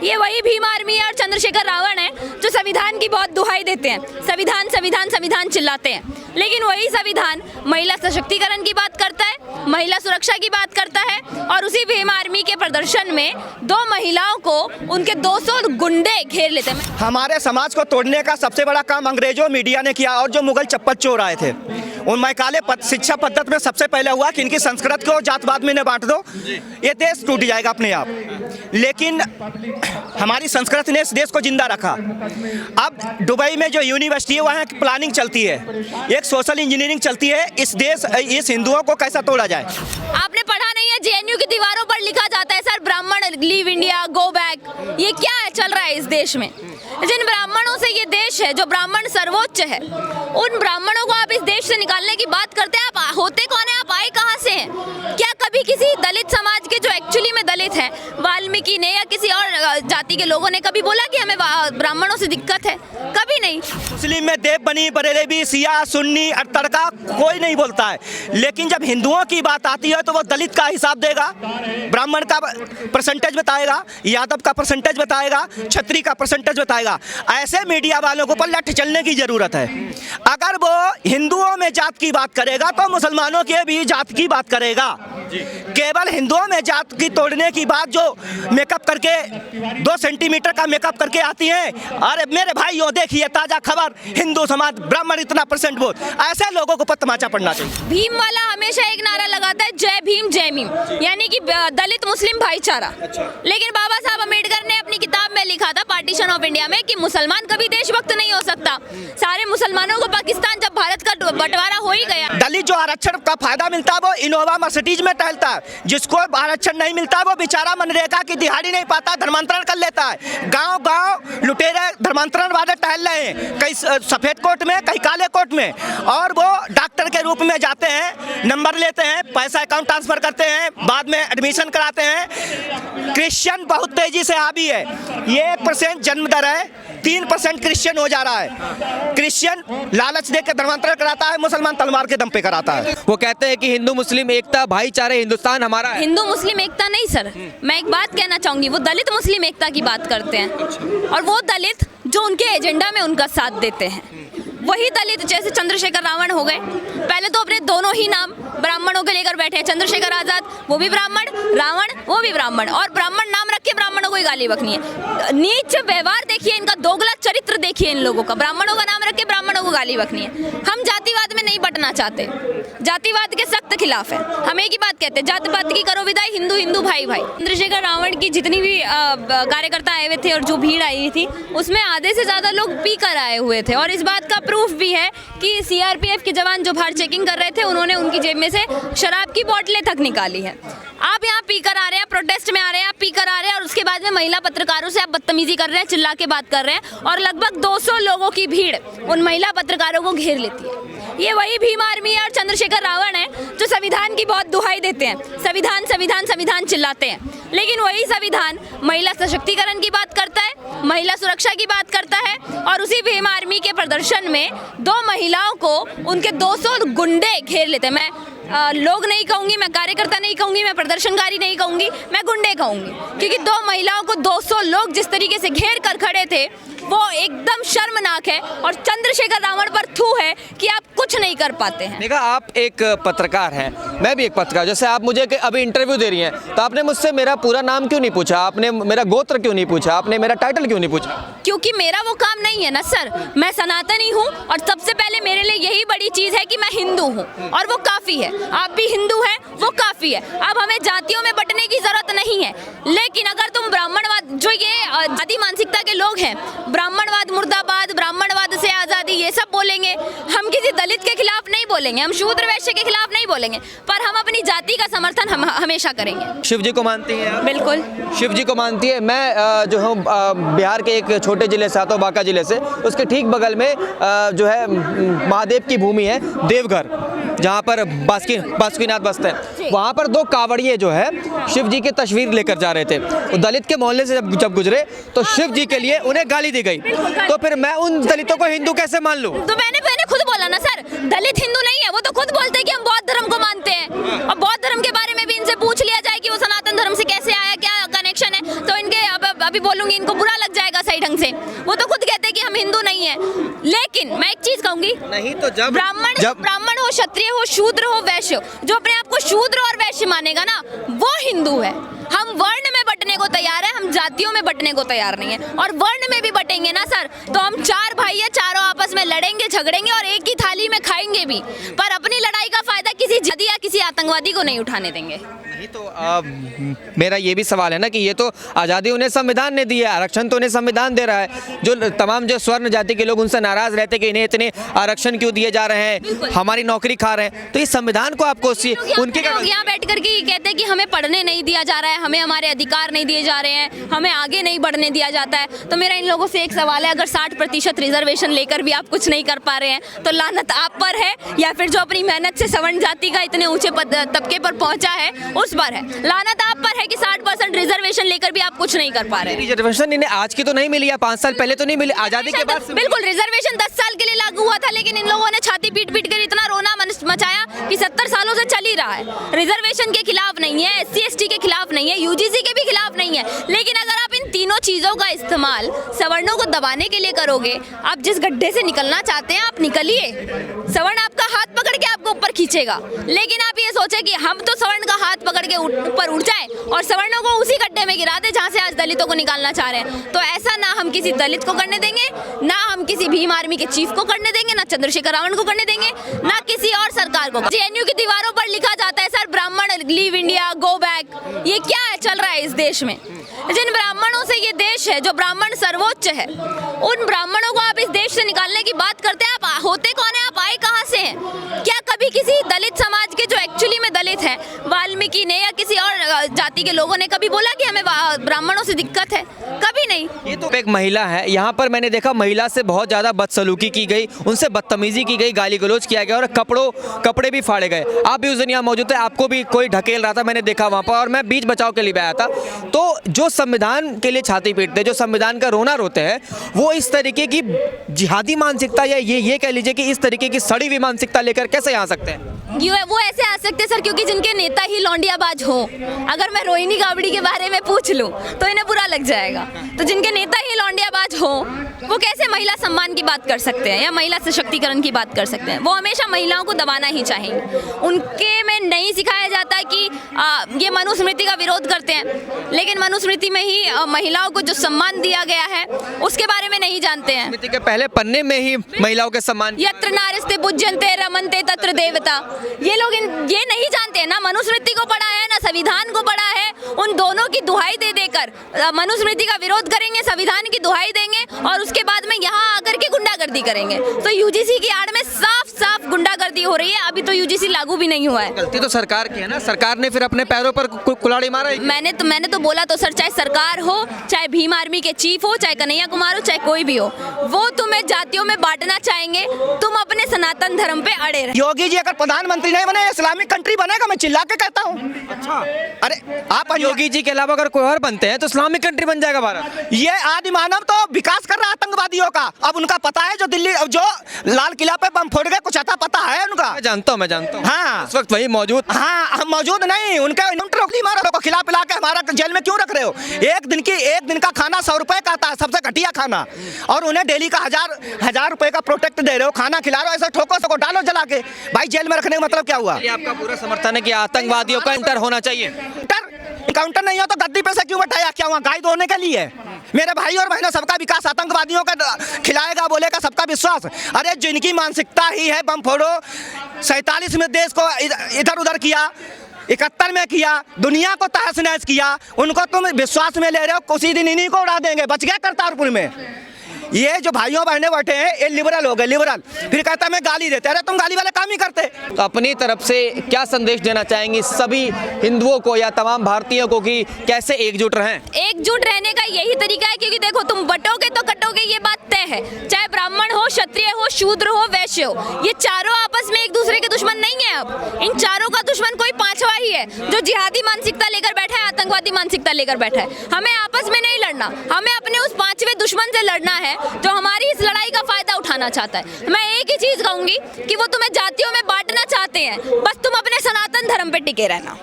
ये वही भीम आर्मी और चंद्रशेखर रावण है जो संविधान की बहुत दुहाई देते हैं, संविधान संविधान संविधान चिल्लाते हैं, लेकिन वही संविधान महिला सशक्तिकरण की बात करता है, महिला सुरक्षा की बात करता है। और उसी भीम आर्मी के प्रदर्शन में 2 महिलाओं को उनके 200 गुंडे घेर लेते हैं। हमारे समाज को तोड़ने का सबसे बड़ा काम अंग्रेजों मीडिया ने किया और जो मुगल चप्पल चोर आए थे उन मैकाले शिक्षा पद्धति में सबसे पहले हुआ कि इनकी संस्कृति को जातवाद में न बांट दो, ये देश टूट जाएगा अपने आप। लेकिन हमारी संस्कृति ने इस देश को जिंदा रखा। अब दुबई में जो यूनिवर्सिटी है वहाँ प्लानिंग चलती है, एक सोशल इंजीनियरिंग चलती है, इस हिंदुओं को कैसा तोड़ा जाए। आपने पढ़ा नहीं है, जेएनयू की दीवारों पर लिखा जाता है सर ब्राह्मण लीव इंडिया गो बैक। ये क्या है चल रहा है इस देश में? जिन ब्राह्मणों से ये देश है, जो ब्राह्मण सर्वोच्च है, उन ब्राह्मणों को आप इस देश से निकालने की बात करते हैं। आप होते कौन है? आप आए कहाँ से हैं? क्या कभी किसी दलित समाज के जो एक्चुअली में दलित हैं, वाल्मीकि ने या किसी और जाति के लोगों ने कभी बोला कि हमें ब्राह्मणों से दिक्कत है? कभी नहीं। मुस्लिम में देव बनी, बरेलवी, शिया, सुन्नी और तड़का कोई नहीं बोलता है, लेकिन जब हिंदुओं की बात आती है तो वो दलित का हिसाब देगा, ब्राह्मण का परसेंटेज बताएगा, यादव का परसेंटेज बताएगा, क्षत्रिय का परसेंटेज बताएगा। ऐसे मीडिया वालों को पर लठ चलने की जरूरत है। अगर वो हिंदुओं में जात की बात करेगा तो मुसलमानों के भी जात की बात करेगा। केवल हिंदुओं में जात की तोड़ने की बात जो मेकअप करके 2 सेंटीमीटर का मेकअप करके आती है, अरे मेरे भाई यो देखिए ताजा खबर, हिंदू समाज ब्राह्मण इतना परसेंट वोट, ऐसे लोगों को पर तमाचा पड़ना चाहिए। भीम वाला हमेशा एक नारा लगाता है जय भीम जय मीम, यानी कि दलित मुस्लिम भाईचारा। लेकिन बाबा साहब अम्बेडकर ने अपनी किताब में लिखा था पार्टीशन ऑफ इंडिया में कि मुसलमान कभी देशभक्त नहीं हो सकता। सारे मुसलमानों को पाकिस्तान जब भारत का बंटवारा हो ही गया, दलित जो आरक्षण का फायदा मिलता है वो इनोवा मर्सिडीज में टहलता है, जिसको आरक्षण नहीं मिलता वो बेचारा मनरेगा की दिहाड़ी नहीं पाता, धर्मांतरण कर लेता है। गांव गांव लुटेरे धर्मांतरण वाले टहल रहे हैं, कहीं सफेद कोट में कहीं काले कोट में, और वो डॉक्टर के रूप में जाते हैं, नंबर लेते हैं, पैसा अकाउंट ट्रांसफर करते हैं, बाद में एडमिशन कराते हैं। क्रिश्चियन बहुत तेजी से हावी है, ये 1% जन्म दर है, 3% क्रिश्चियन हो जा रहा है। क्रिश्चियन लालच देकर धर्मांतरण कराता है, मुसलमान तलवार के दम पे कराता है। वो कहते हैं कि हिंदू मुस्लिम एकता भाईचारे हिंदुस्तान हमारा है। हिंदू मुस्लिम एकता नहीं सर, मैं एक बात कहना चाहूंगी, वो दलित मुस्लिम एकता की बात करते हैं, और वो दलित जो उनके एजेंडा में उनका साथ देते हैं, वही दलित जैसे चंद्रशेखर रावण हो गए, पहले तो अपने दोनों ही नाम ब्राह्मणों के लेकर बैठे हैं। चंद्रशेखर आजाद वो भी ब्राह्मण, रावण वो भी ब्राह्मण, और ब्राह्मण नाम रख के ब्राह्मणों को ही गाली बकनी है। नीच व्यवहार देखिए इनका, दोगला चरित्र देखिए इन लोगों का, ब्राह्मणों का नाम रख के ब्राह्मणों को गाली बकनी है। हम जातिवाद में नहीं बटना चाहते, जातिवाद के सख्त खिलाफ है, हम एक ही बात कहते हैं, जाति पात की करो विदाई, हिंदू हिंदू भाई भाई। चंद्रशेखर रावण की जितनी भी कार्यकर्ता आए हुए थे और जो भीड़ आई थी उसमें आधे से ज्यादा लोग पी कर आए हुए थे, और इस बात का प्रूफ भी है कि सीआरपीएफ के जवान जो बाहर चेकिंग कर रहे थे उन्होंने उनकी जेब में से शराब की बोतलें तक निकाली है। आप यहाँ पीकर आ रहे हैं, प्रोटेस्ट में आ रहे हैं, आप पीकर आ रहे हैं, और उसके बाद में महिला पत्रकारों से आप बदतमीजी कर रहे हैं, चिल्ला के बात कर रहे हैं, और लगभग 200 लोगों की भीड़ उन महिला पत्रकारों को घेर लेती है। ये वही भीम आर्मी और चंद्रशेखर रावण है जो संविधान की बहुत दुहाई देते हैं, संविधान संविधान संविधान चिल्लाते हैं, लेकिन वही संविधान महिला सशक्तिकरण की बात करता है, महिला सुरक्षा की बात करता है। और उसी भीम आर्मी के प्रदर्शन में 2 महिलाओं को उनके 200 गुंडे घेर लेते हैं। मैं लोग नहीं कहूंगी, मैं कार्यकर्ता नहीं कहूंगी, मैं प्रदर्शनकारी नहीं कहूंगी, मैं गुंडे कहूंगी, क्योंकि 2 महिलाओं को 200 लोग जिस तरीके से घेर कर खड़े थे वो एकदम शर्मनाक है, और चंद्रशेखर रावण पर थू है कि आप कुछ नहीं कर पाते हैं। देखा, आप एक पत्रकार हैं, मैं भी एक पत्रकार, जैसे आप मुझे अभी इंटरव्यू दे रही हैं तो आपने मुझसे मेरा पूरा नाम क्यों नहीं पूछा, आपने मेरा गोत्र क्यों नहीं पूछा, आपने मेरा टाइटल क्यों नहीं पूछा? क्योंकि मेरा वो काम नहीं है ना सर, मैं सनातनी हूँ, और सबसे पहले मेरे लिए यही बड़ी चीज है कि मैं हिंदू हूँ, और वो काफी है। आप भी हिंदू हैं, वो काफी है। अब हमें जातियों में बंटने की जरूरत नहीं है, लेकिन अगर तुम ब्राह्मणवाद, जो ये आदि मानसिकता के लोग हैं, ब्राह्मणवाद मुर्दाबाद, ब्राह्मणवाद से आजादी, ये सब बोलेंगे, हम किसी दलित के खिलाफ नहीं बोलेंगे, हम शूद्र वैश्य के खिलाफ नहीं बोलेंगे, पर हम अपनी जाति का समर्थन हमेशा करेंगे। शिव जी को मानती हैं आप? बिल्कुल, शिव जी को मानती है। मैं जो हूँ बिहार के एक छोटे जिले से आता हूँ, बांका जिले से, उसके ठीक बगल में जो है महादेव की भूमि है देवघर, जहाँ पर बासुकीनाथ बसते हैं। वहाँ पर 2 कांवड़िए जो है शिव जी की तस्वीर लेकर जा रहे थे, वो दलित के मोहल्ले से जब गुजरे तो शिव जी के लिए उन्हें गाली दी गई, तो फिर मैं उन दलितों को हिंदू कैसे मान लूं? तो मैंने खुद बोला ना सर, दलित हिंदू नहीं है, वो तो खुद बोलते हैं कि हम बौद्ध धर्म को मानते हैं, और बौद्ध धर्म के बारे में भी इनसे पूछ लिया जाए कि वो सनातन धर्म से कैसे आया, क्या कनेक्शन है, तो इनके भी बोलूंगी इनको बुरा लग जाएगा सही ढंग से। वो तो खुद कहते हैं कि हम हिंदू नहीं है। लेकिन मैं एक चीज कहूंगी, नहीं तो जब ब्राह्मण हो, क्षत्रिय हो, शूद्र हो, वैश्य हो, जो अपने आप को शूद्र और वैश्य मानेगा ना, वो हिंदू है। हम वर्ण में बंटने को तैयार है, हम जातियों में बंटने को तैयार नहीं है। और वर्ण में भी बटेंगे ना सर, तो हम 4 भाई है, चारों आपस में लड़ेंगे, झगड़ेंगे और एक ही थाली में खाएंगे भी, पर अपनी लड़ाई का फायदा किसी जाति या किसी आतंकवादी को नहीं उठाने देंगे। नहीं तो मेरा ये भी सवाल है ना कि ये तो आज़ादी उन्हें संविधान ने दी है, आरक्षण तो उन्हें संविधान दे रहा है। जो तमाम जो स्वर्ण जाति के लोग उनसे नाराज रहते कि इन्हें इतने आरक्षण क्यों दिए जा रहे हैं, हमारी नौकरी खा रहे हैं, तो इस संविधान को आपको उनके यहाँ बैठ करके कहते हैं कि हमें पढ़ने नहीं दिया जा रहा है, हमें हमारे अधिकार नहीं दिए जा रहे हैं, हमें आगे नहीं बढ़ने दिया जाता है। तो मेरा इन लोगों से एक सवाल है, अगर 60% रिजर्वेशन लेकर भी आप कुछ नहीं कर पा रहे हैं तो लानत आप पर है, या फिर जो अपनी मेहनत से सवर्ण जाति का इतने ऊंचे तबके पर पहुंचा है उस पर है। लानत आप पर है कि 60% रिजर्वेशन लेकर भी आप कुछ नहीं कर पा रहे हैं। रिजर्वेशन इन्हें आज की तो नहीं मिली है, 5 साल पहले तो नहीं मिली, आज़ादी के बाद बिल्कुल रिजर्वेशन 10 साल के लिए लागू हुआ था, लेकिन इन लोगों ने छाती पीट पीट कर इतना रोना मचाया कि 70 सालों से चल ही रहा है। रिजर्वेशन के खिलाफ नहीं है, SC ST के खिलाफ नहीं है, UGC के भी खिलाफ नहीं है, लेकिन अगर आप इन तीनों चीजों का इस्तेमाल सवर्णों को दबाने के लिए करोगे, आप जिस गड्ढे से निकलना चाहते हैं आप निकलिए, सवर्ण आपका हाथ पकड़ के आपको ऊपर खींचेगा। लेकिन आप ये सोचे कि हम तो सवर्ण का हाथ पकड़ के ऊपर उठ जाए और सवर्णों को उसी गड्ढे में गिरा दे जहां से आज दलितों को निकालना चाह रहे हैं, तो ऐसा ना हम किसी दलित को करने देंगे, ना हम किसी भीम आर्मी के चीफ को करने देंगे, ना चंद्रशेखर रावण को करने देंगे, ना किसी और सरकार को। JNU की दीवारों पर लिखा जाता है सर, ब्राह्मण लीव इंडिया, गो बैक। ये क्या है चल रहा है इस देश में? जिन ब्राह्मणों से ये देश है, जो ब्राह्मण सर्वोच्च है, उन ब्राह्मणों को आप इस देश से निकालने की बात करते हैं। आप होते कौन है? आप आए कहां से हैं? क्या कभी किसी दलित समाज के, जो एक्चुअली में दलित हैं, वाल्मीकि ने या किसी और जाति के लोगों ने कभी बोला कि हमें ब्राह्मणों से दिक्कत है? कभी नहीं। ये तो एक महिला है, यहाँ पर मैंने देखा महिला से बहुत ज़्यादा बदसलूकी की गई, उनसे बदतमीजी की गई, गाली गलौज किया गया और कपड़े भी फाड़े गए। आप भी उस दिन यहाँ मौजूद थे, आपको भी कोई ढकेल रहा था, मैंने देखा वहाँ पर, और मैं बीच बचाव के लिए आया था। तो जो संविधान के लिए छाती पीटते, जो संविधान का रोना रोते हैं, वो इस तरीके की जिहादी मानसिकता या ये कह लीजिए कि इस तरीके की सड़ी हुई मानसिकता लेकर कैसे आ सकते हैं? वो ऐसे आ सकते हैं सर क्योंकि जिनके नेता ही लौंडियाबाज हो। अगर मैं रोहिणी गावड़ी के बारे में पूछ लूं तो इन्हें बुरा लग जाएगा। तो जिनके नेता ही लौंडियाबाज हो, वो कैसे महिला सम्मान की बात कर सकते हैं या महिला सशक्तिकरण की बात कर सकते हैं? वो हमेशा महिलाओं को दबाना ही चाहेंगे। उनके में नहीं सिखाया जाता कि ये मनुस्मृति का विरोध करते हैं, लेकिन मनुस्मृति में ही महिलाओं को जो सम्मान दिया गया है उसके बारे में नहीं जानते हैं। मनुस्मृति के पहले पन्ने में ही महिलाओं के सम्मान, यत्र नारीस्ते पूज्यन्ते रमन्ते तत्र देवता, ये लोग ये नहीं जानते हैं, ना मनुस्मृति को पढ़ा है ना संविधान को पढ़ा है। उन दोनों की दुहाई दे देकर मनुस्मृति का विरोध करेंगे, संविधान की दुहाई देंगे और उसके बाद में यहाँ आकर के गुंडागर्दी करेंगे। तो UGC की आड़ में साफ साफ गुंडागर्दी हो रही है। अभी तो UGC लागू भी नहीं हुआ है। गलती तो सरकार की है ना, सरकार ने फिर अपने पैरों पर कुल्हाड़ी मारा है। मैंने तो बोला तो सर, चाहे सरकार हो, चाहे भीम आर्मी के चीफ हो, चाहे कन्हैया कुमार हो, चाहे कोई भी हो, वो तुम्हें जातियों में बांटना चाहेंगे। तुम अपने सनातन धर्म पे अड़े रहे। योगी जी अगर प्रधानमंत्री नहीं बने, इस्लामिक कंट्री बनेगा, मैं चिल्ला के कहता हूँ। अच्छा, अरे आप योगी जी के अलावा अगर कोई और बनते हैं तो इस्लामिक कंट्री बन जाएगा भारत। ये आदि मानव तो विकास कर रहा है आतंकवादियों का। अब उनका पता है, जो दिल्ली, जो लाल किला पे बम फोड़ गए, कुछ आता पता है उनका? मैं जानता हूँ। हाँ, इस वक्त वही मौजूद। हाँ, हम मौजूद नहीं, उनके मारो को खिला पिला के हमारा जेल में क्यों रख रहे हो? एक दिन का खाना 100 रुपए का आता है, सबसे घटिया खाना, और उन्हें डेली का हजार रुपए का प्रोटेक्ट दे रहे हो, खाना खिला रहे हो, ऐसे ठोको सको डालो जला के। भाई जेल में रखने का मतलब क्या हुआ? आपका पूरा समर्थन है कि आतंकवादियों का इंटर होना चाहिए। काउंटर नहीं हो तो गद्दी पे से क्यों बैठाया? क्या हुआ? गाय धोने के लिए? मेरे भाई और बहनों, सबका विकास आतंकवादियों का खिलाएगा, बोलेगा सबका विश्वास। अरे जिनकी मानसिकता ही है बम फोड़ो, 47 में देश को इधर उधर किया, 71 में किया, दुनिया को तहस नहस किया, उनको तुम विश्वास में ले रहे हो, उसी दिन इन्हीं को उड़ा देंगे। बच गया करतारपुर में। ये जो भाइयों बहनें बैठे हैं, ये लिबरल हो गए, लिबरल। फिर कहता है मैं गाली देते। अरे तुम गाली वाले काम ही करते। तो अपनी तरफ से क्या संदेश देना चाहेंगे सभी हिंदुओं को या तमाम भारतीयों को कि कैसे एकजुट रहें? एकजुट रहने का यही तरीका है, क्योंकि देखो तुम बटोगे तो कटोगे, ये बात तय है। चाहे ब्राह्मण हो, क्षत्रिय हो, शूद्र हो, वैश्य हो, ये चारों आपस में एक दूसरे के दुश्मन नहीं है। अब इन चारों का दुश्मन कोई पांचवा ही है, जो जिहादी मानसिकता लेकर बैठा है, आतंकवादी मानसिकता लेकर बैठा है। हमें आपस में नहीं लड़ना, हमें अपने उस पांचवें दुश्मन से लड़ना है जो हमारी इस लड़ाई का फायदा उठाना चाहता है। मैं एक ही चीज कहूंगी कि वो तुम्हें जातियों में बांटना चाहते हैं, बस तुम अपने सनातन धर्म पे टिके रहना।